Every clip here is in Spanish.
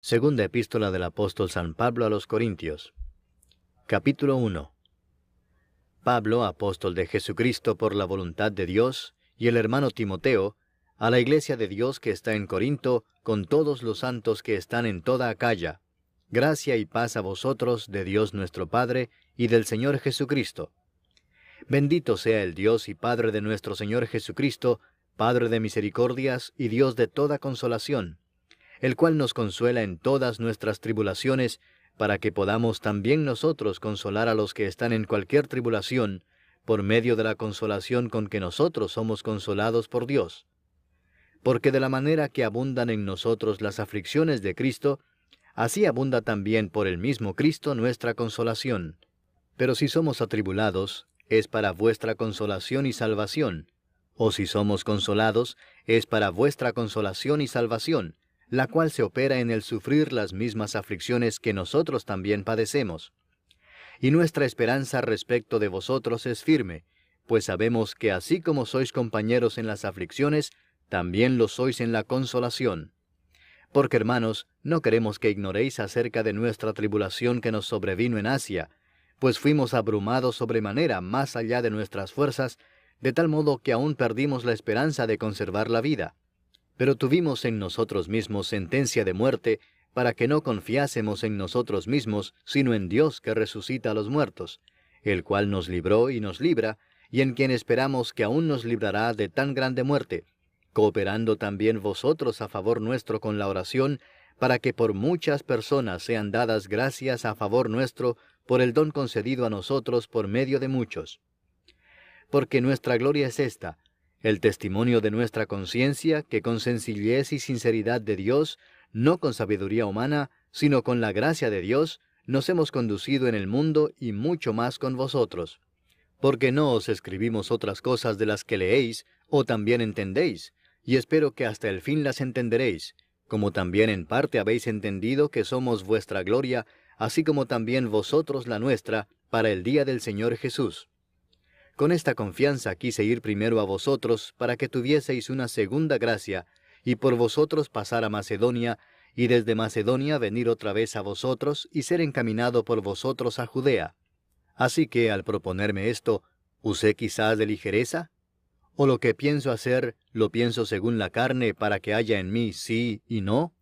Segunda epístola del apóstol San Pablo a los Corintios. Capítulo 1. Pablo, apóstol de Jesucristo por la voluntad de Dios, y el hermano Timoteo, a la iglesia de Dios que está en Corinto, con todos los santos que están en toda Acaya. Gracia y paz a vosotros de Dios nuestro Padre y del Señor Jesucristo. Bendito sea el Dios y Padre de nuestro Señor Jesucristo, Padre de misericordias y Dios de toda consolación, el cual nos consuela en todas nuestras tribulaciones, para que podamos también nosotros consolar a los que están en cualquier tribulación, por medio de la consolación con que nosotros somos consolados por Dios. Porque de la manera que abundan en nosotros las aflicciones de Cristo, así abunda también por el mismo Cristo nuestra consolación. Pero si somos atribulados, es para vuestra consolación y salvación, o si somos consolados, es para vuestra consolación y salvación, la cual se opera en el sufrir las mismas aflicciones que nosotros también padecemos. Y nuestra esperanza respecto de vosotros es firme, pues sabemos que así como sois compañeros en las aflicciones, también lo sois en la consolación. Porque, hermanos, no queremos que ignoréis acerca de nuestra tribulación que nos sobrevino en Asia, pues fuimos abrumados sobremanera más allá de nuestras fuerzas, de tal modo que aún perdimos la esperanza de conservar la vida. Pero tuvimos en nosotros mismos sentencia de muerte, para que no confiásemos en nosotros mismos, sino en Dios que resucita a los muertos, el cual nos libró y nos libra, y en quien esperamos que aún nos librará de tan grande muerte, cooperando también vosotros a favor nuestro con la oración, para que por muchas personas sean dadas gracias a favor nuestro, por el don concedido a nosotros por medio de muchos. Porque nuestra gloria es esta, el testimonio de nuestra conciencia, que con sencillez y sinceridad de Dios, no con sabiduría humana, sino con la gracia de Dios, nos hemos conducido en el mundo y mucho más con vosotros. Porque no os escribimos otras cosas de las que leéis, o también entendéis, y espero que hasta el fin las entenderéis, como también en parte habéis entendido que somos vuestra gloria, así como también vosotros la nuestra, para el día del Señor Jesús. Con esta confianza quise ir primero a vosotros, para que tuvieseis una segunda gracia, y por vosotros pasar a Macedonia, y desde Macedonia venir otra vez a vosotros, y ser encaminado por vosotros a Judea. Así que, al proponerme esto, ¿usé quizás de ligereza? ¿O lo que pienso hacer, lo pienso según la carne, para que haya en mí sí y no?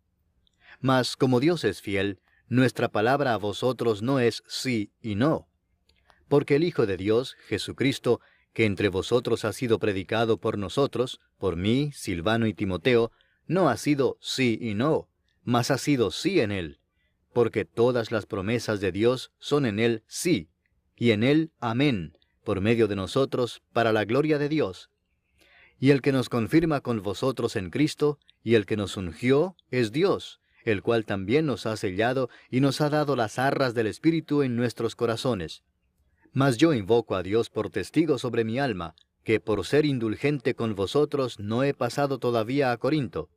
Mas, como Dios es fiel, nuestra palabra a vosotros no es sí y no. Porque el Hijo de Dios, Jesucristo, que entre vosotros ha sido predicado por nosotros, por mí, Silvano y Timoteo, no ha sido sí y no, mas ha sido sí en él, porque todas las promesas de Dios son en él sí, y en él amén, por medio de nosotros, para la gloria de Dios. Y el que nos confirma con vosotros en Cristo, y el que nos ungió, es Dios, el cual también nos ha sellado y nos ha dado las arras del Espíritu en nuestros corazones. Mas yo invoco a Dios por testigo sobre mi alma, que por ser indulgente con vosotros no he pasado todavía a Corinto.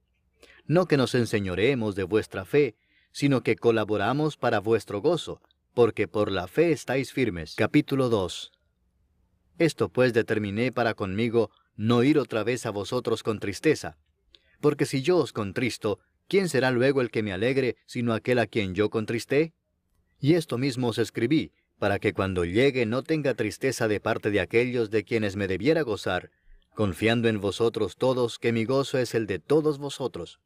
No que nos enseñoreemos de vuestra fe, sino que colaboramos para vuestro gozo, porque por la fe estáis firmes. Capítulo 2. Esto pues determiné para conmigo no ir otra vez a vosotros con tristeza. Porque si yo os contristo, ¿quién será luego el que me alegre, sino aquel a quien yo contristé? Y esto mismo os escribí, para que cuando llegue no tenga tristeza de parte de aquellos de quienes me debiera gozar, confiando en vosotros todos que mi gozo es el de todos vosotros.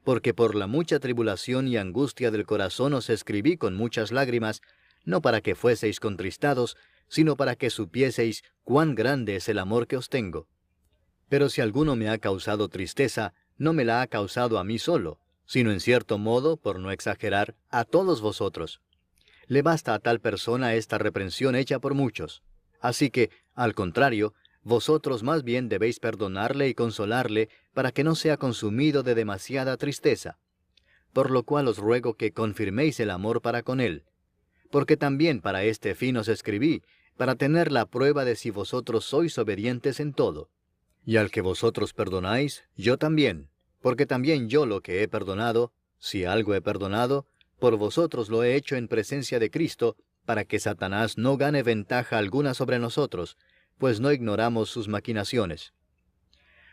Porque por la mucha tribulación y angustia del corazón os escribí con muchas lágrimas, no para que fueseis contristados, sino para que supieseis cuán grande es el amor que os tengo. Pero si alguno me ha causado tristeza, no me la ha causado a mí solo, sino en cierto modo, por no exagerar, a todos vosotros. Le basta a tal persona esta reprensión hecha por muchos. Así que, al contrario, vosotros más bien debéis perdonarle y consolarle, para que no sea consumido de demasiada tristeza. Por lo cual os ruego que confirméis el amor para con él. Porque también para este fin os escribí, para tener la prueba de si vosotros sois obedientes en todo. Y al que vosotros perdonáis, yo también, porque también yo lo que he perdonado, si algo he perdonado, por vosotros lo he hecho en presencia de Cristo, para que Satanás no gane ventaja alguna sobre nosotros, pues no ignoramos sus maquinaciones.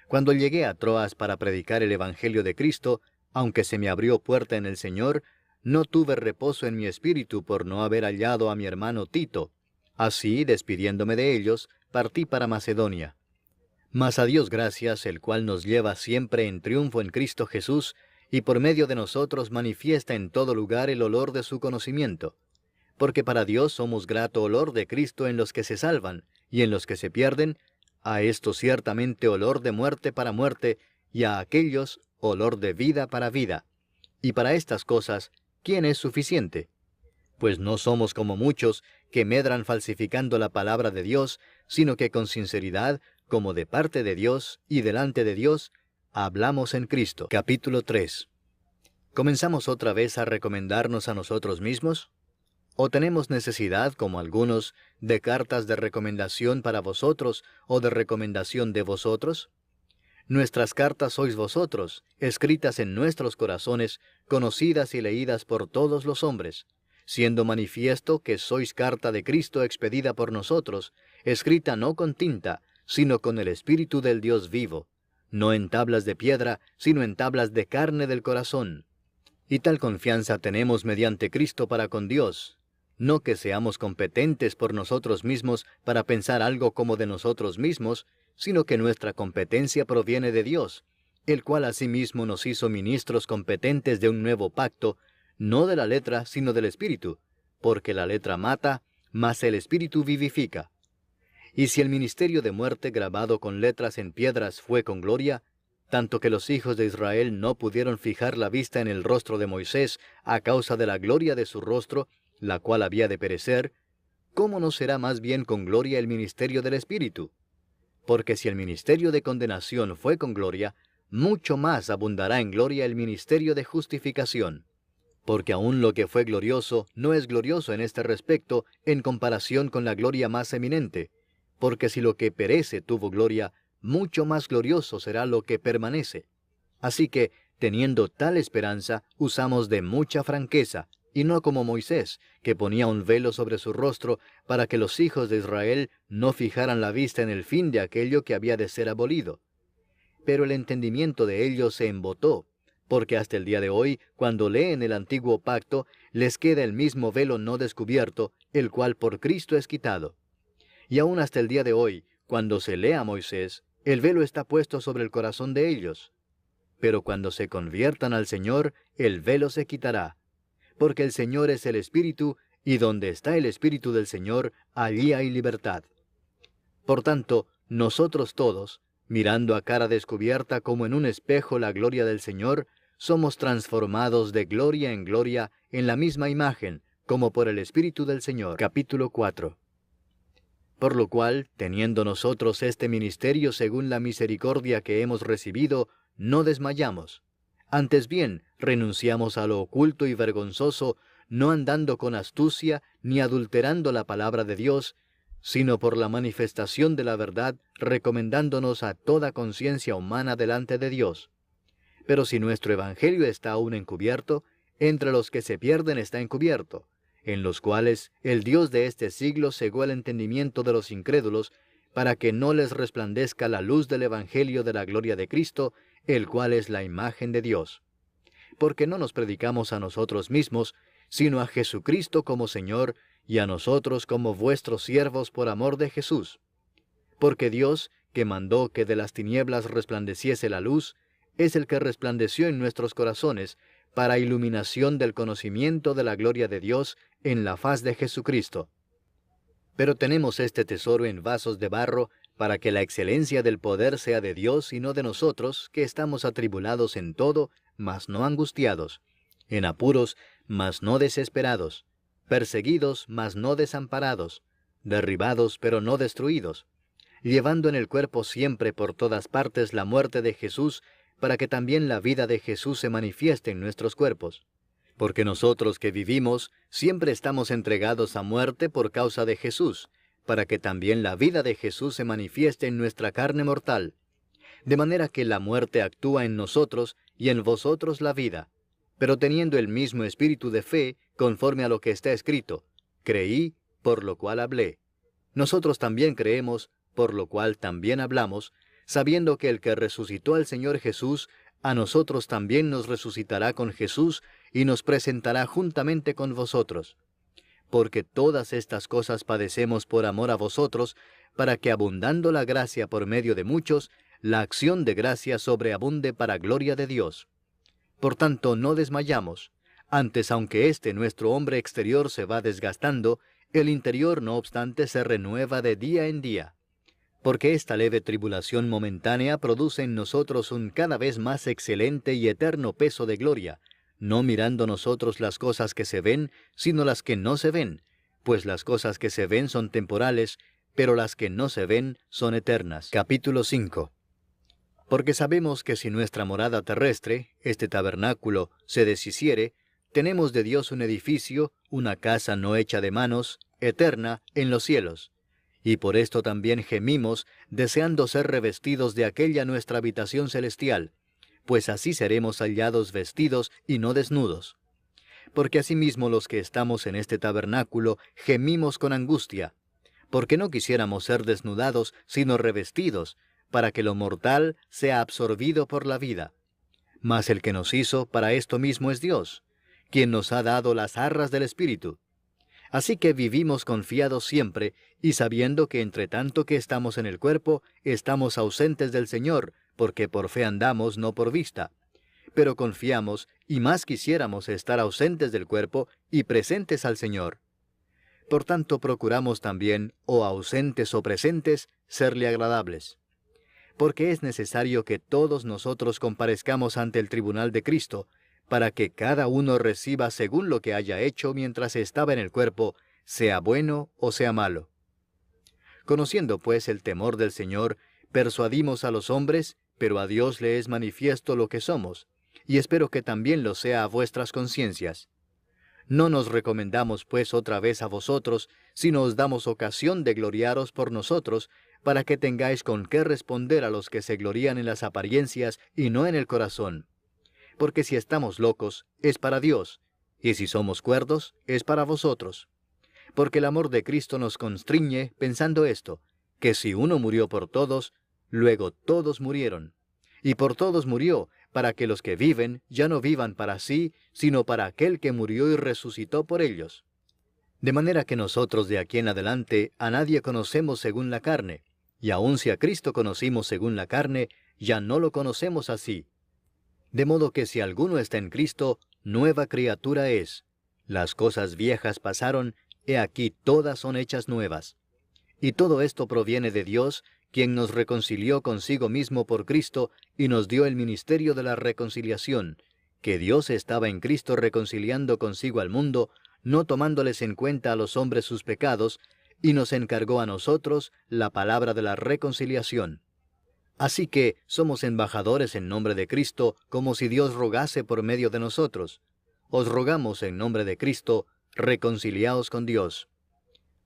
Cuando llegué a Troas para predicar el Evangelio de Cristo, aunque se me abrió puerta en el Señor, no tuve reposo en mi espíritu por no haber hallado a mi hermano Tito. Así, despidiéndome de ellos, partí para Macedonia. Mas a Dios gracias, el cual nos lleva siempre en triunfo en Cristo Jesús, y por medio de nosotros manifiesta en todo lugar el olor de su conocimiento. Porque para Dios somos grato olor de Cristo en los que se salvan, y en los que se pierden, a estos ciertamente olor de muerte para muerte, y a aquellos olor de vida para vida. Y para estas cosas, ¿quién es suficiente? Pues no somos como muchos que medran falsificando la palabra de Dios, sino que con sinceridad, como de parte de Dios y delante de Dios, hablamos en Cristo. Capítulo 3. ¿Comenzamos otra vez a recomendarnos a nosotros mismos? ¿O tenemos necesidad, como algunos, de cartas de recomendación para vosotros o de recomendación de vosotros? Nuestras cartas sois vosotros, escritas en nuestros corazones, conocidas y leídas por todos los hombres, siendo manifiesto que sois carta de Cristo expedida por nosotros, escrita no con tinta, sino con el Espíritu del Dios vivo, no en tablas de piedra, sino en tablas de carne del corazón. Y tal confianza tenemos mediante Cristo para con Dios, no que seamos competentes por nosotros mismos para pensar algo como de nosotros mismos, sino que nuestra competencia proviene de Dios, el cual asimismo nos hizo ministros competentes de un nuevo pacto, no de la letra, sino del Espíritu, porque la letra mata, mas el Espíritu vivifica. Y si el ministerio de muerte grabado con letras en piedras fue con gloria, tanto que los hijos de Israel no pudieron fijar la vista en el rostro de Moisés a causa de la gloria de su rostro, la cual había de perecer, ¿cómo no será más bien con gloria el ministerio del Espíritu? Porque si el ministerio de condenación fue con gloria, mucho más abundará en gloria el ministerio de justificación. Porque aun lo que fue glorioso no es glorioso en este respecto en comparación con la gloria más eminente, porque si lo que perece tuvo gloria, mucho más glorioso será lo que permanece. Así que, teniendo tal esperanza, usamos de mucha franqueza, y no como Moisés, que ponía un velo sobre su rostro para que los hijos de Israel no fijaran la vista en el fin de aquello que había de ser abolido. Pero el entendimiento de ellos se embotó, porque hasta el día de hoy, cuando leen el antiguo pacto, les queda el mismo velo no descubierto, el cual por Cristo es quitado. Y aún hasta el día de hoy, cuando se lee a Moisés, el velo está puesto sobre el corazón de ellos. Pero cuando se conviertan al Señor, el velo se quitará. Porque el Señor es el Espíritu, y donde está el Espíritu del Señor, allí hay libertad. Por tanto, nosotros todos, mirando a cara descubierta como en un espejo la gloria del Señor, somos transformados de gloria en gloria en la misma imagen, como por el Espíritu del Señor. Capítulo 4. Por lo cual, teniendo nosotros este ministerio según la misericordia que hemos recibido, no desmayamos. Antes bien, renunciamos a lo oculto y vergonzoso, no andando con astucia, ni adulterando la palabra de Dios, sino por la manifestación de la verdad, recomendándonos a toda conciencia humana delante de Dios. Pero si nuestro evangelio está aún encubierto, entre los que se pierden está encubierto, en los cuales el Dios de este siglo cegó el entendimiento de los incrédulos, para que no les resplandezca la luz del evangelio de la gloria de Cristo, el cual es la imagen de Dios. Porque no nos predicamos a nosotros mismos, sino a Jesucristo como Señor, y a nosotros como vuestros siervos por amor de Jesús. Porque Dios, que mandó que de las tinieblas resplandeciese la luz, es el que resplandeció en nuestros corazones, para iluminación del conocimiento de la gloria de Dios en la faz de Jesucristo. Pero tenemos este tesoro en vasos de barro, para que la excelencia del poder sea de Dios y no de nosotros, que estamos atribulados en todo, mas no angustiados, en apuros, mas no desesperados, perseguidos, mas no desamparados, derribados, pero no destruidos, llevando en el cuerpo siempre por todas partes la muerte de Jesús, para que también la vida de Jesús se manifieste en nuestros cuerpos. Porque nosotros que vivimos, siempre estamos entregados a muerte por causa de Jesús, para que también la vida de Jesús se manifieste en nuestra carne mortal. De manera que la muerte actúa en nosotros y en vosotros la vida. Pero teniendo el mismo espíritu de fe, conforme a lo que está escrito, creí, por lo cual hablé. Nosotros también creemos, por lo cual también hablamos, sabiendo que el que resucitó al Señor Jesús, a nosotros también nos resucitará con Jesús y nos presentará juntamente con vosotros. Porque todas estas cosas padecemos por amor a vosotros, para que abundando la gracia por medio de muchos, la acción de gracia sobreabunde para gloria de Dios. Por tanto, no desmayamos. Antes, aunque nuestro hombre exterior se va desgastando, el interior no obstante se renueva de día en día. Porque esta leve tribulación momentánea produce en nosotros un cada vez más excelente y eterno peso de gloria, no mirando nosotros las cosas que se ven, sino las que no se ven, pues las cosas que se ven son temporales, pero las que no se ven son eternas. Capítulo 5. Porque sabemos que si nuestra morada terrestre, este tabernáculo, se deshiciere, tenemos de Dios un edificio, una casa no hecha de manos, eterna, en los cielos. Y por esto también gemimos, deseando ser revestidos de aquella nuestra habitación celestial, pues así seremos hallados vestidos y no desnudos. Porque asimismo los que estamos en este tabernáculo gemimos con angustia, porque no quisiéramos ser desnudados, sino revestidos, para que lo mortal sea absorbido por la vida. Mas el que nos hizo para esto mismo es Dios, quien nos ha dado las arras del Espíritu. Así que vivimos confiados siempre, y sabiendo que entre tanto que estamos en el cuerpo, estamos ausentes del Señor, porque por fe andamos, no por vista. Pero confiamos, y más quisiéramos estar ausentes del cuerpo y presentes al Señor. Por tanto procuramos también, o ausentes o presentes, serle agradables. Porque es necesario que todos nosotros comparezcamos ante el tribunal de Cristo, para que cada uno reciba según lo que haya hecho mientras estaba en el cuerpo, sea bueno o sea malo. Conociendo pues el temor del Señor, persuadimos a los hombres, pero a Dios le es manifiesto lo que somos, y espero que también lo sea a vuestras conciencias. No nos recomendamos pues otra vez a vosotros, sino os damos ocasión de gloriaros por nosotros, para que tengáis con qué responder a los que se glorían en las apariencias y no en el corazón. Porque si estamos locos, es para Dios, y si somos cuerdos, es para vosotros. Porque el amor de Cristo nos constriñe, pensando esto, que si uno murió por todos, luego todos murieron. Y por todos murió, para que los que viven ya no vivan para sí, sino para aquel que murió y resucitó por ellos. De manera que nosotros de aquí en adelante a nadie conocemos según la carne, y aun si a Cristo conocimos según la carne, ya no lo conocemos así. De modo que si alguno está en Cristo, nueva criatura es. Las cosas viejas pasaron, he aquí todas son hechas nuevas. Y todo esto proviene de Dios, quien nos reconcilió consigo mismo por Cristo y nos dio el ministerio de la reconciliación, que Dios estaba en Cristo reconciliando consigo al mundo, no tomándoles en cuenta a los hombres sus pecados, y nos encargó a nosotros la palabra de la reconciliación. Así que somos embajadores en nombre de Cristo, como si Dios rogase por medio de nosotros. Os rogamos en nombre de Cristo, reconciliaos con Dios.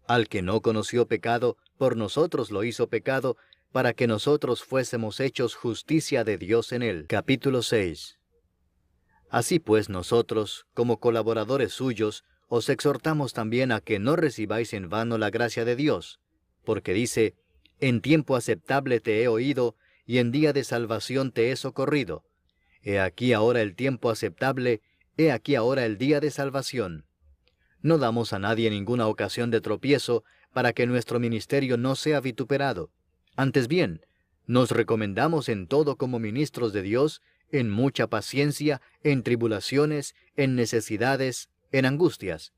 Al que no conoció pecado, por nosotros lo hizo pecado, para que nosotros fuésemos hechos justicia de Dios en él. Capítulo 6. Así pues nosotros, como colaboradores suyos, os exhortamos también a que no recibáis en vano la gracia de Dios, porque dice, en tiempo aceptable te he oído, y en día de salvación te he socorrido. He aquí ahora el tiempo aceptable, he aquí ahora el día de salvación. No damos a nadie ninguna ocasión de tropiezo, para que nuestro ministerio no sea vituperado. Antes bien, nos recomendamos en todo como ministros de Dios, en mucha paciencia, en tribulaciones, en necesidades, en angustias,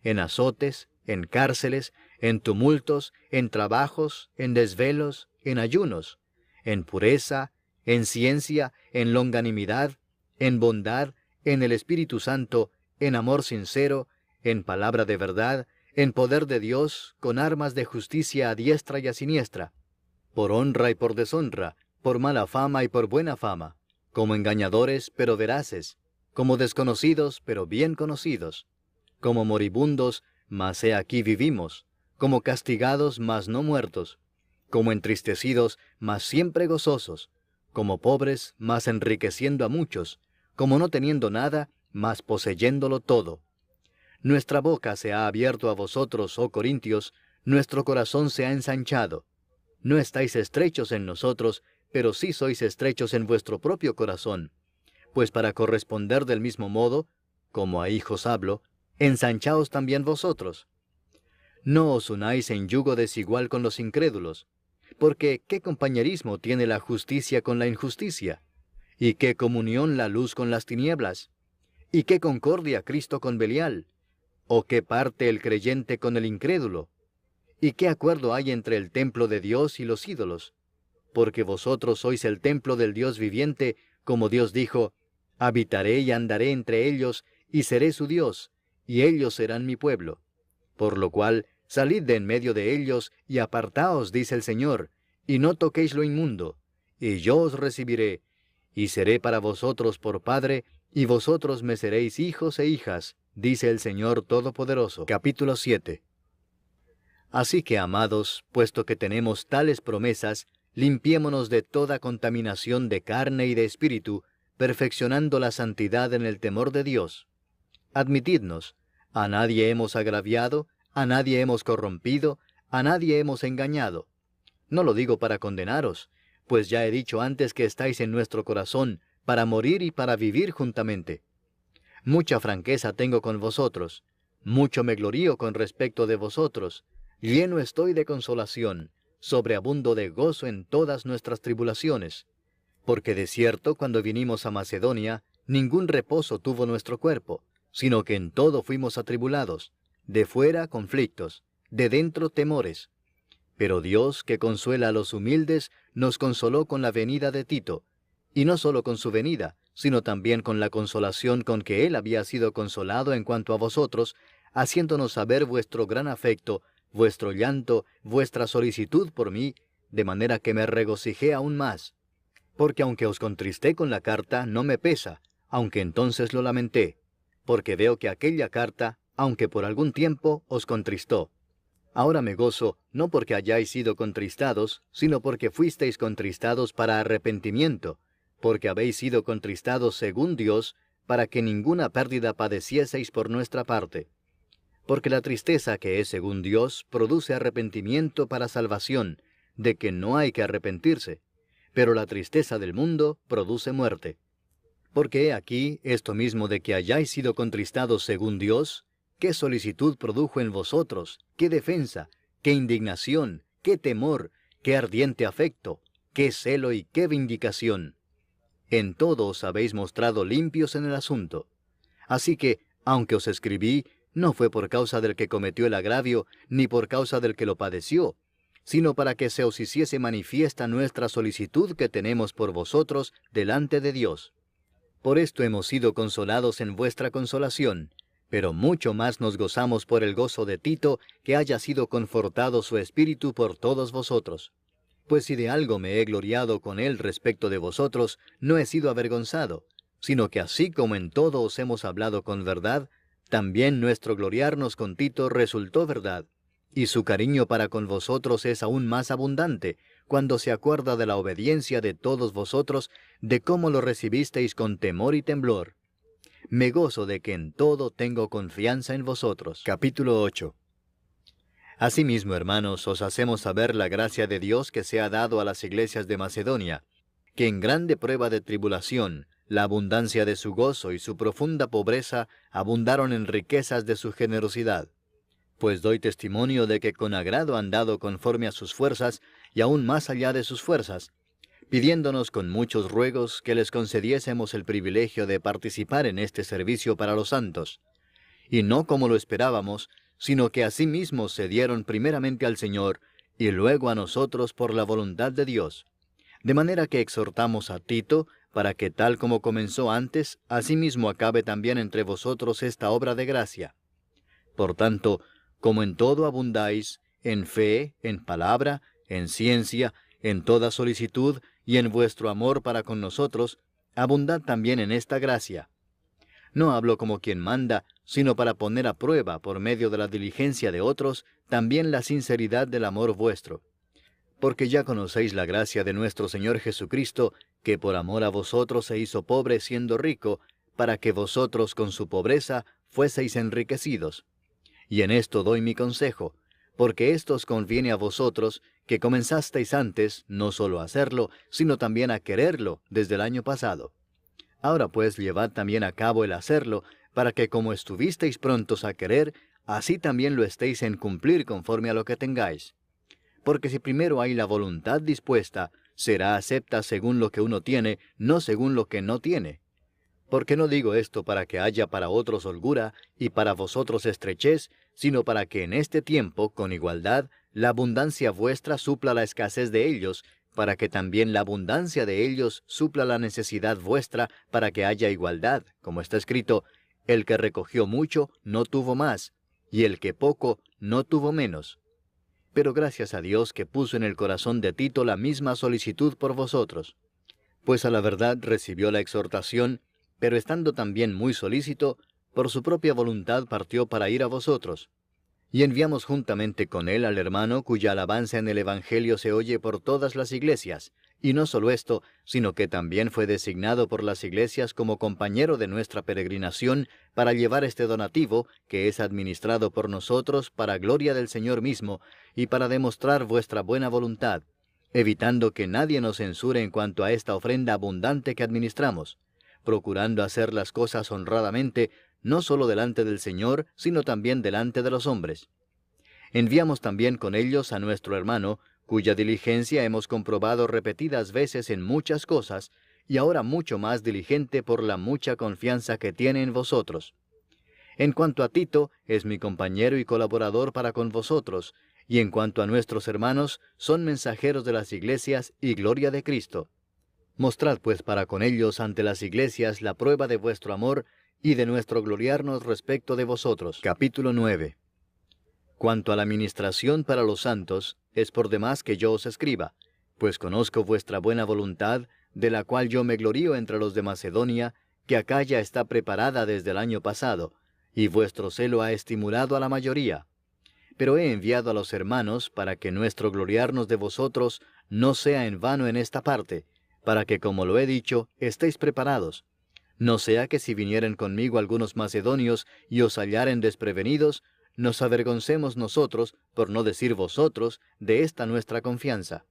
en azotes, en cárceles, en tumultos, en trabajos, en desvelos, en ayunos, en pureza, en ciencia, en longanimidad, en bondad, en el Espíritu Santo, en amor sincero, en palabra de verdad, en poder de Dios, con armas de justicia a diestra y a siniestra, por honra y por deshonra, por mala fama y por buena fama, como engañadores pero veraces, como desconocidos pero bien conocidos, como moribundos, mas he aquí vivimos, como castigados mas no muertos, como entristecidos mas siempre gozosos, como pobres mas enriqueciendo a muchos, como no teniendo nada mas poseyéndolo todo. Nuestra boca se ha abierto a vosotros, oh Corintios, nuestro corazón se ha ensanchado. No estáis estrechos en nosotros, pero sí sois estrechos en vuestro propio corazón, Pues para corresponder del mismo modo, como a hijos hablo, ensanchaos también vosotros. No os unáis en yugo desigual con los incrédulos, porque ¿qué compañerismo tiene la justicia con la injusticia? ¿Y qué comunión la luz con las tinieblas? ¿Y qué concordia Cristo con Belial? ¿O qué parte el creyente con el incrédulo? ¿Y qué acuerdo hay entre el templo de Dios y los ídolos? Porque vosotros sois el templo del Dios viviente, como Dios dijo, habitaré y andaré entre ellos, y seré su Dios, y ellos serán mi pueblo. Por lo cual, salid de en medio de ellos, y apartaos, dice el Señor, y no toquéis lo inmundo, y yo os recibiré, y seré para vosotros por Padre, y vosotros me seréis hijos e hijas, dice el Señor Todopoderoso. Capítulo 7. Así que, amados, puesto que tenemos tales promesas, limpiémonos de toda contaminación de carne y de espíritu, perfeccionando la santidad en el temor de Dios. Admitidnos, a nadie hemos agraviado, a nadie hemos corrompido, a nadie hemos engañado. No lo digo para condenaros, pues ya he dicho antes que estáis en nuestro corazón, para morir y para vivir juntamente. Mucha franqueza tengo con vosotros, mucho me glorío con respecto de vosotros, lleno estoy de consolación, sobreabundo de gozo en todas nuestras tribulaciones. Porque de cierto, cuando vinimos a Macedonia, ningún reposo tuvo nuestro cuerpo, sino que en todo fuimos atribulados, de fuera conflictos, de dentro temores. Pero Dios, que consuela a los humildes, nos consoló con la venida de Tito, y no solo con su venida, sino también con la consolación con que él había sido consolado en cuanto a vosotros, haciéndonos saber vuestro gran afecto, vuestro llanto, vuestra solicitud por mí, de manera que me regocijé aún más. Porque aunque os contristé con la carta, no me pesa, aunque entonces lo lamenté, porque veo que aquella carta, aunque por algún tiempo, os contristó. Ahora me gozo, no porque hayáis sido contristados, sino porque fuisteis contristados para arrepentimiento, porque habéis sido contristados según Dios, para que ninguna pérdida padecieseis por nuestra parte. Porque la tristeza que es según Dios produce arrepentimiento para salvación, de que no hay que arrepentirse, pero la tristeza del mundo produce muerte. Porque he aquí esto mismo de que hayáis sido contristados según Dios, qué solicitud produjo en vosotros, qué defensa, qué indignación, qué temor, qué ardiente afecto, qué celo y qué vindicación. En todo os habéis mostrado limpios en el asunto. Así que, aunque os escribí, no fue por causa del que cometió el agravio, ni por causa del que lo padeció, sino para que se os hiciese manifiesta nuestra solicitud que tenemos por vosotros delante de Dios. Por esto hemos sido consolados en vuestra consolación, pero mucho más nos gozamos por el gozo de Tito, que haya sido confortado su espíritu por todos vosotros. Pues si de algo me he gloriado con él respecto de vosotros, no he sido avergonzado, sino que así como en todo os hemos hablado con verdad, también nuestro gloriarnos con Tito resultó verdad, y su cariño para con vosotros es aún más abundante, cuando se acuerda de la obediencia de todos vosotros, de cómo lo recibisteis con temor y temblor. Me gozo de que en todo tengo confianza en vosotros. Capítulo 8. Asimismo, hermanos, os hacemos saber la gracia de Dios que se ha dado a las iglesias de Macedonia, que en grande prueba de tribulación, la abundancia de su gozo y su profunda pobreza abundaron en riquezas de su generosidad. Pues doy testimonio de que con agrado han dado conforme a sus fuerzas, y aún más allá de sus fuerzas, pidiéndonos con muchos ruegos que les concediésemos el privilegio de participar en este servicio para los santos. Y no como lo esperábamos, sino que asimismo se dieron primeramente al Señor, y luego a nosotros por la voluntad de Dios. De manera que exhortamos a Tito, para que tal como comenzó antes, asimismo acabe también entre vosotros esta obra de gracia. Por tanto, como en todo abundáis, en fe, en palabra, en ciencia, en toda solicitud, y en vuestro amor para con nosotros, abundad también en esta gracia. No hablo como quien manda, sino para poner a prueba, por medio de la diligencia de otros, también la sinceridad del amor vuestro. Porque ya conocéis la gracia de nuestro Señor Jesucristo, que por amor a vosotros se hizo pobre siendo rico, para que vosotros con su pobreza fueseis enriquecidos. Y en esto doy mi consejo, porque esto os conviene a vosotros, que comenzasteis antes, no solo a hacerlo, sino también a quererlo desde el año pasado. Ahora pues llevad también a cabo el hacerlo, para que como estuvisteis prontos a querer, así también lo estéis en cumplir conforme a lo que tengáis. Porque si primero hay la voluntad dispuesta, será acepta según lo que uno tiene, no según lo que no tiene. Porque no digo esto para que haya para otros holgura y para vosotros estrechez, sino para que en este tiempo, con igualdad, la abundancia vuestra supla la escasez de ellos, para que también la abundancia de ellos supla la necesidad vuestra, para que haya igualdad, como está escrito, el que recogió mucho no tuvo más, y el que poco no tuvo menos. Pero gracias a Dios que puso en el corazón de Tito la misma solicitud por vosotros. Pues a la verdad recibió la exhortación, pero estando también muy solícito, por su propia voluntad partió para ir a vosotros. Y enviamos juntamente con él al hermano cuya alabanza en el Evangelio se oye por todas las iglesias, y no solo esto, sino que también fue designado por las iglesias como compañero de nuestra peregrinación para llevar este donativo, que es administrado por nosotros para gloria del Señor mismo, y para demostrar vuestra buena voluntad, evitando que nadie nos censure en cuanto a esta ofrenda abundante que administramos, procurando hacer las cosas honradamente, no solo delante del Señor, sino también delante de los hombres. Enviamos también con ellos a nuestro hermano, cuya diligencia hemos comprobado repetidas veces en muchas cosas, y ahora mucho más diligente por la mucha confianza que tiene en vosotros. En cuanto a Tito, es mi compañero y colaborador para con vosotros, y en cuanto a nuestros hermanos, son mensajeros de las iglesias y gloria de Cristo. Mostrad pues para con ellos ante las iglesias la prueba de vuestro amor y de nuestro gloriarnos respecto de vosotros. Capítulo 9. Cuanto a la ministración para los santos, es por demás que yo os escriba, pues conozco vuestra buena voluntad, de la cual yo me glorío entre los de Macedonia, que acá ya está preparada desde el año pasado, y vuestro celo ha estimulado a la mayoría. Pero he enviado a los hermanos para que nuestro gloriarnos de vosotros no sea en vano en esta parte, para que, como lo he dicho, estéis preparados. No sea que si vinieren conmigo algunos macedonios y os hallaren desprevenidos, nos avergoncemos nosotros, por no decir vosotros, de esta nuestra confianza.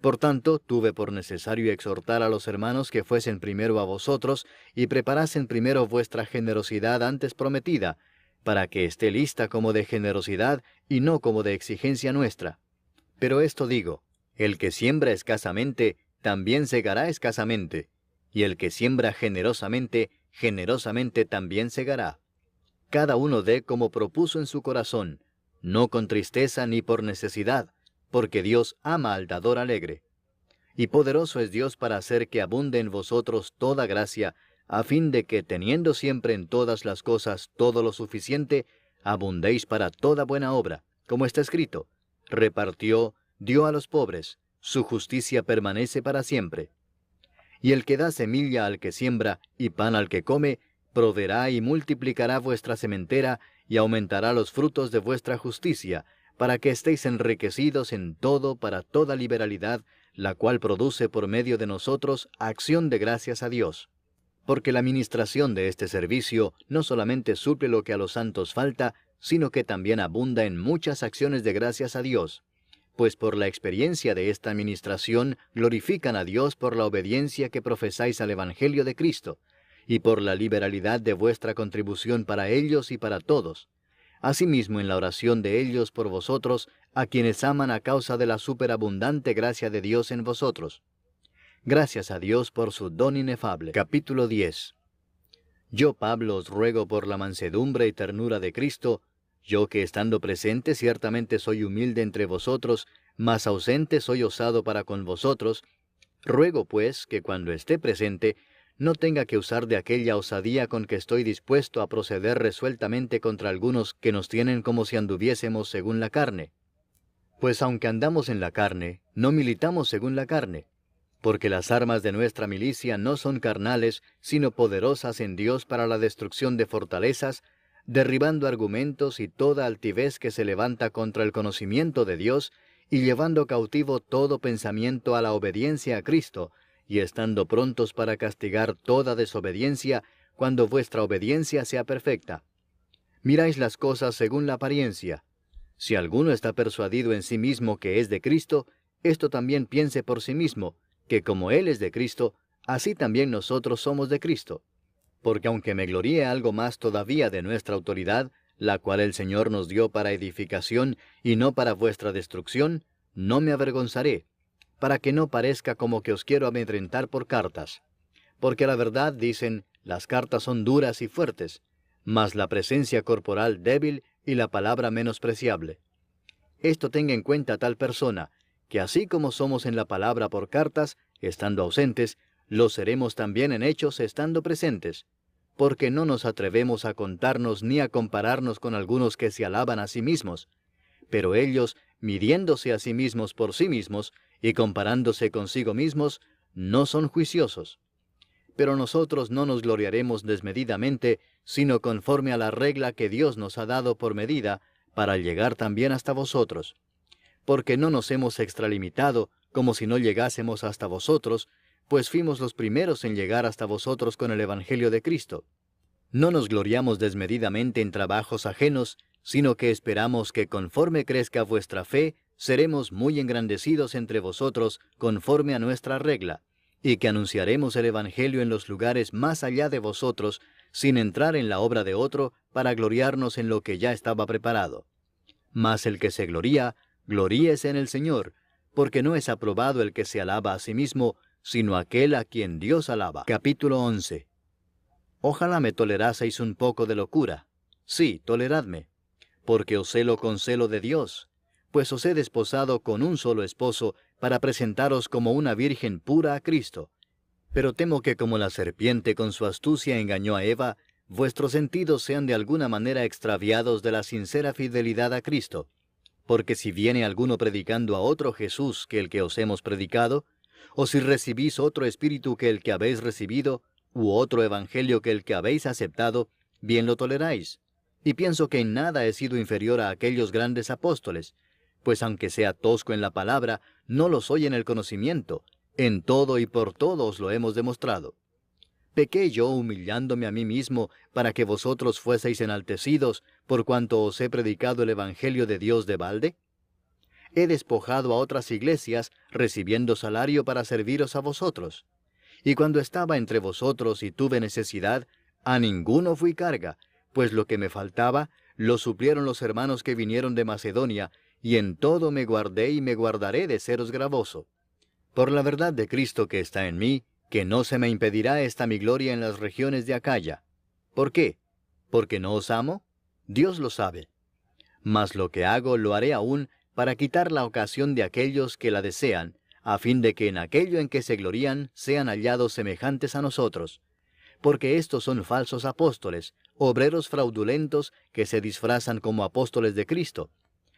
Por tanto, tuve por necesario exhortar a los hermanos que fuesen primero a vosotros y preparasen primero vuestra generosidad antes prometida, para que esté lista como de generosidad y no como de exigencia nuestra. Pero esto digo, el que siembra escasamente, también segará escasamente, y el que siembra generosamente, generosamente también segará. Cada uno dé como propuso en su corazón, no con tristeza ni por necesidad, porque Dios ama al dador alegre. Y poderoso es Dios para hacer que abunde en vosotros toda gracia, a fin de que, teniendo siempre en todas las cosas todo lo suficiente, abundéis para toda buena obra, como está escrito, repartió, dio a los pobres, su justicia permanece para siempre. Y el que da semilla al que siembra y pan al que come, proveerá y multiplicará vuestra sementera y aumentará los frutos de vuestra justicia, para que estéis enriquecidos en todo para toda liberalidad, la cual produce por medio de nosotros acción de gracias a Dios. Porque la ministración de este servicio no solamente suple lo que a los santos falta, sino que también abunda en muchas acciones de gracias a Dios. Pues por la experiencia de esta administración glorifican a Dios por la obediencia que profesáis al Evangelio de Cristo, y por la liberalidad de vuestra contribución para ellos y para todos. Asimismo en la oración de ellos por vosotros, a quienes aman a causa de la superabundante gracia de Dios en vosotros. Gracias a Dios por su don inefable. Capítulo 10. Yo, Pablo, os ruego por la mansedumbre y ternura de Cristo, yo que estando presente ciertamente soy humilde entre vosotros, mas ausente soy osado para con vosotros, ruego pues que cuando esté presente, no tenga que usar de aquella osadía con que estoy dispuesto a proceder resueltamente contra algunos que nos tienen como si anduviésemos según la carne. Pues aunque andamos en la carne, no militamos según la carne, porque las armas de nuestra milicia no son carnales, sino poderosas en Dios para la destrucción de fortalezas, derribando argumentos y toda altivez que se levanta contra el conocimiento de Dios, y llevando cautivo todo pensamiento a la obediencia a Cristo, y estando prontos para castigar toda desobediencia, cuando vuestra obediencia sea perfecta. Miráis las cosas según la apariencia. Si alguno está persuadido en sí mismo que es de Cristo, esto también piense por sí mismo, que como Él es de Cristo, así también nosotros somos de Cristo. Porque aunque me gloríe algo más todavía de nuestra autoridad, la cual el Señor nos dio para edificación y no para vuestra destrucción, no me avergonzaré, para que no parezca como que os quiero amedrentar por cartas. Porque la verdad, dicen, las cartas son duras y fuertes, mas la presencia corporal débil y la palabra menospreciable. Esto tenga en cuenta tal persona, que así como somos en la palabra por cartas, estando ausentes, lo seremos también en hechos estando presentes, porque no nos atrevemos a contarnos ni a compararnos con algunos que se alaban a sí mismos, pero ellos, midiéndose a sí mismos por sí mismos y comparándose consigo mismos, no son juiciosos. Pero nosotros no nos gloriaremos desmedidamente, sino conforme a la regla que Dios nos ha dado por medida, para llegar también hasta vosotros. Porque no nos hemos extralimitado, como si no llegásemos hasta vosotros, pues fuimos los primeros en llegar hasta vosotros con el Evangelio de Cristo. No nos gloriamos desmedidamente en trabajos ajenos, sino que esperamos que conforme crezca vuestra fe, seremos muy engrandecidos entre vosotros conforme a nuestra regla, y que anunciaremos el Evangelio en los lugares más allá de vosotros, sin entrar en la obra de otro, para gloriarnos en lo que ya estaba preparado. Mas el que se gloría, gloríese en el Señor, porque no es aprobado el que se alaba a sí mismo, sino aquel a quien Dios alaba. Capítulo 11. Ojalá me toleraseis un poco de locura. Sí, toleradme, porque os celo con celo de Dios, pues os he desposado con un solo esposo, para presentaros como una virgen pura a Cristo. Pero temo que como la serpiente con su astucia engañó a Eva, vuestros sentidos sean de alguna manera extraviados de la sincera fidelidad a Cristo. Porque si viene alguno predicando a otro Jesús que el que os hemos predicado, o si recibís otro espíritu que el que habéis recibido, u otro evangelio que el que habéis aceptado, bien lo toleráis. Y pienso que en nada he sido inferior a aquellos grandes apóstoles, pues aunque sea tosco en la palabra, no lo soy en el conocimiento. En todo y por todo os lo hemos demostrado. ¿Pequé yo humillándome a mí mismo para que vosotros fueseis enaltecidos por cuanto os he predicado el Evangelio de Dios de balde? He despojado a otras iglesias, recibiendo salario para serviros a vosotros. Y cuando estaba entre vosotros y tuve necesidad, a ninguno fui carga, pues lo que me faltaba, lo suplieron los hermanos que vinieron de Macedonia, y en todo me guardé y me guardaré de seros gravoso. Por la verdad de Cristo que está en mí, que no se me impedirá esta mi gloria en las regiones de Acaya. ¿Por qué? ¿Porque no os amo? Dios lo sabe. Mas lo que hago lo haré aún para quitar la ocasión de aquellos que la desean, a fin de que en aquello en que se glorían sean hallados semejantes a nosotros. Porque estos son falsos apóstoles, obreros fraudulentos que se disfrazan como apóstoles de Cristo.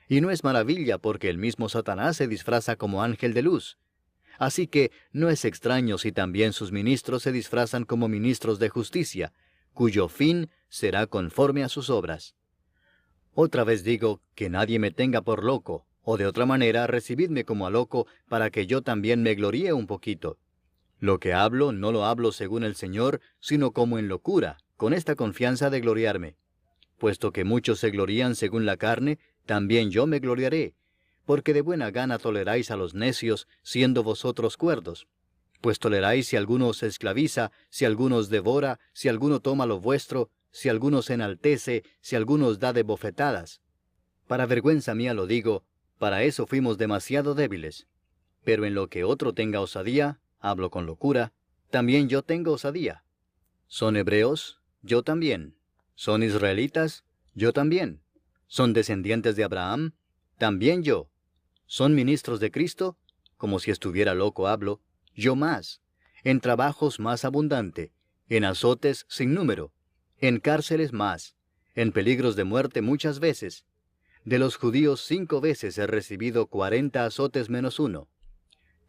Y no es maravilla porque el mismo Satanás se disfraza como ángel de luz. Así que no es extraño si también sus ministros se disfrazan como ministros de justicia, cuyo fin será conforme a sus obras. Otra vez digo, que nadie me tenga por loco, o de otra manera recibidme como a loco, para que yo también me gloríe un poquito. Lo que hablo no lo hablo según el Señor, sino como en locura, con esta confianza de gloriarme. Puesto que muchos se glorían según la carne, también yo me gloriaré, porque de buena gana toleráis a los necios, siendo vosotros cuerdos. Pues toleráis si alguno os esclaviza, si alguno os devora, si alguno toma lo vuestro, si alguno se enaltece, si alguno os da de bofetadas. Para vergüenza mía lo digo, para eso fuimos demasiado débiles. Pero en lo que otro tenga osadía, hablo con locura, también yo tengo osadía. ¿Son hebreos? Yo también. ¿Son israelitas? Yo también. ¿Son descendientes de Abraham? También yo. ¿Son ministros de Cristo? Como si estuviera loco hablo. Yo más. En trabajos más abundante. En azotes sin número. En cárceles más. En peligros de muerte muchas veces. De los judíos 5 veces he recibido 40 azotes menos 1.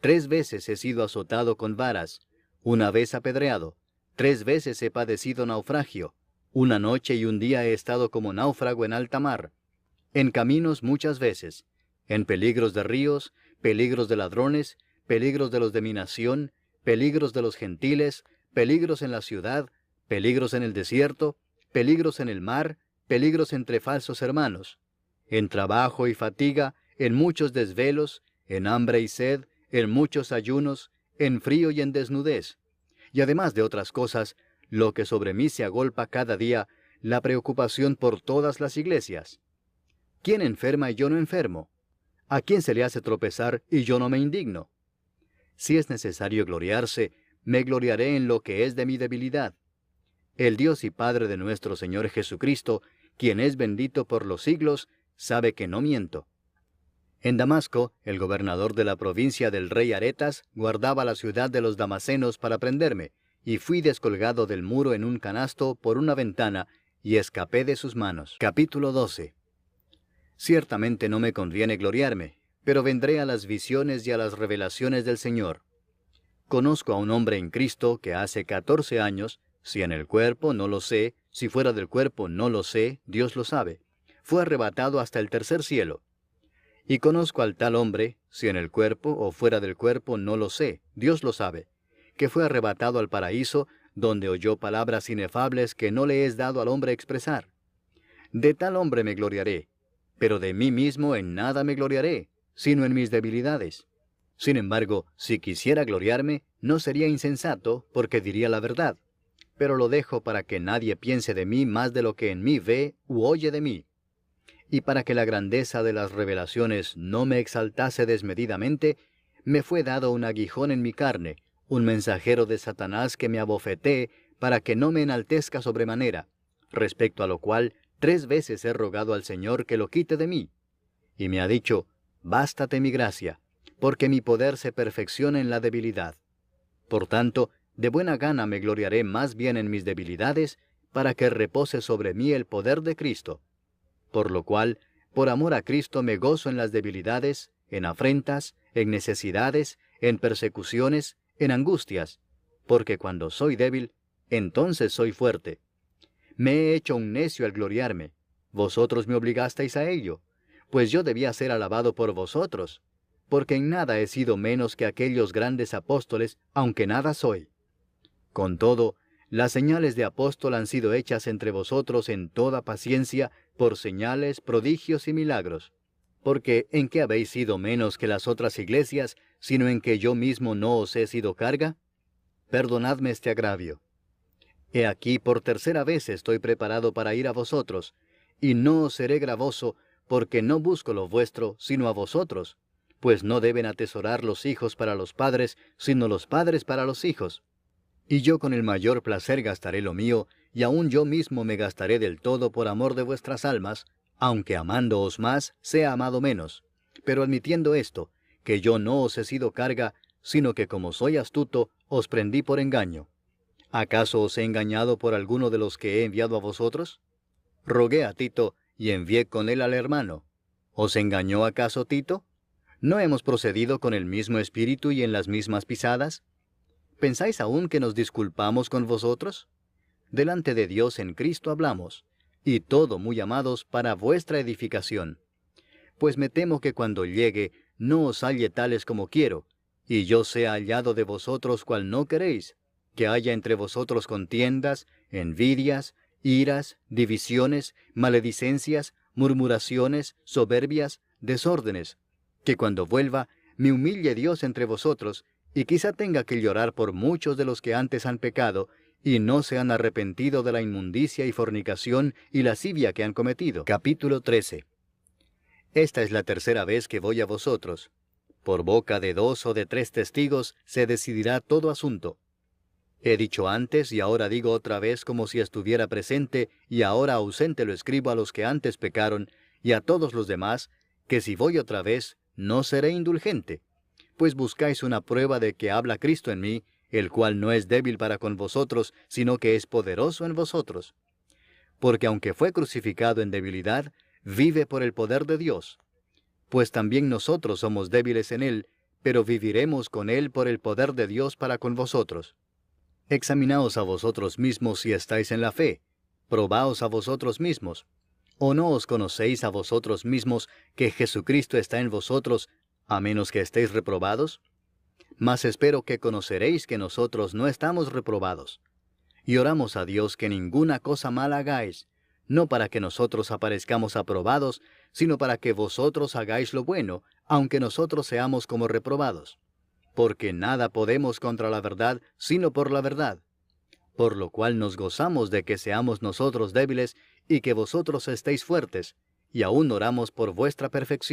3 veces he sido azotado con varas. 1 vez apedreado. 3 veces he padecido naufragio. 1 noche y 1 día he estado como náufrago en alta mar. En caminos muchas veces. En peligros de ríos, peligros de ladrones, peligros de los de mi nación, peligros de los gentiles, peligros en la ciudad, peligros en el desierto, peligros en el mar, peligros entre falsos hermanos. En trabajo y fatiga, en muchos desvelos, en hambre y sed, en muchos ayunos, en frío y en desnudez. y además de otras cosas, lo que sobre mí se agolpa cada día, la preocupación por todas las iglesias. ¿Quién enferma y yo no enfermo? ¿A quién se le hace tropezar y yo no me indigno? Si es necesario gloriarse, me gloriaré en lo que es de mi debilidad. El Dios y Padre de nuestro Señor Jesucristo, quien es bendito por los siglos, sabe que no miento. En Damasco, el gobernador de la provincia del rey Aretas guardaba la ciudad de los damasenos para prenderme, y fui descolgado del muro en un canasto por una ventana, y escapé de sus manos. Capítulo 12. Ciertamente no me conviene gloriarme, pero vendré a las visiones y a las revelaciones del Señor. Conozco a un hombre en Cristo que hace 14 años, si en el cuerpo no lo sé, si fuera del cuerpo no lo sé, Dios lo sabe, fue arrebatado hasta el tercer cielo. Y conozco al tal hombre, si en el cuerpo o fuera del cuerpo no lo sé, Dios lo sabe, que fue arrebatado al paraíso, donde oyó palabras inefables que no le es dado al hombre expresar. De tal hombre me gloriaré, pero de mí mismo en nada me gloriaré, sino en mis debilidades. Sin embargo, si quisiera gloriarme, no sería insensato, porque diría la verdad. Pero lo dejo para que nadie piense de mí más de lo que en mí ve u oye de mí. Y para que la grandeza de las revelaciones no me exaltase desmedidamente, me fue dado un aguijón en mi carne, un mensajero de Satanás que me abofetee para que no me enaltezca sobremanera, respecto a lo cual 3 veces he rogado al Señor que lo quite de mí. Y me ha dicho, bástate mi gracia, porque mi poder se perfecciona en la debilidad. Por tanto, de buena gana me gloriaré más bien en mis debilidades, para que repose sobre mí el poder de Cristo. Por lo cual, por amor a Cristo me gozo en las debilidades, en afrentas, en necesidades, en persecuciones, en angustias, porque cuando soy débil, entonces soy fuerte. Me he hecho un necio al gloriarme. Vosotros me obligasteis a ello, pues yo debía ser alabado por vosotros, porque en nada he sido menos que aquellos grandes apóstoles, aunque nada soy. Con todo, las señales de apóstol han sido hechas entre vosotros en toda paciencia, por señales, prodigios y milagros. Porque ¿en qué habéis sido menos que las otras iglesias, sino en que yo mismo no os he sido carga? Perdonadme este agravio. He aquí por 3ª vez estoy preparado para ir a vosotros, y no os seré gravoso, porque no busco lo vuestro, sino a vosotros, pues no deben atesorar los hijos para los padres, sino los padres para los hijos. Y yo con el mayor placer gastaré lo mío, y aun yo mismo me gastaré del todo por amor de vuestras almas, aunque amándoos más, sea amado menos. Pero admitiendo esto, que yo no os he sido carga, sino que como soy astuto, os prendí por engaño. ¿Acaso os he engañado por alguno de los que he enviado a vosotros? Rogué a Tito, y envié con él al hermano. ¿Os engañó acaso Tito? ¿No hemos procedido con el mismo espíritu y en las mismas pisadas? ¿Pensáis aún que nos disculpamos con vosotros? Delante de Dios en Cristo hablamos, y todo, muy amados, para vuestra edificación. Pues me temo que cuando llegue, no os halle tales como quiero, y yo sea hallado de vosotros cual no queréis, que haya entre vosotros contiendas, envidias, iras, divisiones, maledicencias, murmuraciones, soberbias, desórdenes, que cuando vuelva, me humille Dios entre vosotros, y quizá tenga que llorar por muchos de los que antes han pecado, y no se han arrepentido de la inmundicia y fornicación y lascivia que han cometido. Capítulo 13. Esta es la 3ª vez que voy a vosotros. Por boca de 2 o de 3 testigos se decidirá todo asunto. He dicho antes y ahora digo otra vez como si estuviera presente, y ahora ausente lo escribo a los que antes pecaron, y a todos los demás, que si voy otra vez, no seré indulgente. Pues buscáis una prueba de que habla Cristo en mí, el cual no es débil para con vosotros, sino que es poderoso en vosotros. Porque aunque fue crucificado en debilidad, vive por el poder de Dios. Pues también nosotros somos débiles en él, pero viviremos con él por el poder de Dios para con vosotros. Examinaos a vosotros mismos si estáis en la fe. Probaos a vosotros mismos. ¿O no os conocéis a vosotros mismos que Jesucristo está en vosotros, a menos que estéis reprobados? Mas espero que conoceréis que nosotros no estamos reprobados. Y oramos a Dios que ninguna cosa mala hagáis, no para que nosotros aparezcamos aprobados, sino para que vosotros hagáis lo bueno, aunque nosotros seamos como reprobados. porque nada podemos contra la verdad, sino por la verdad. Por lo cual nos gozamos de que seamos nosotros débiles y que vosotros estéis fuertes, y aún oramos por vuestra perfección.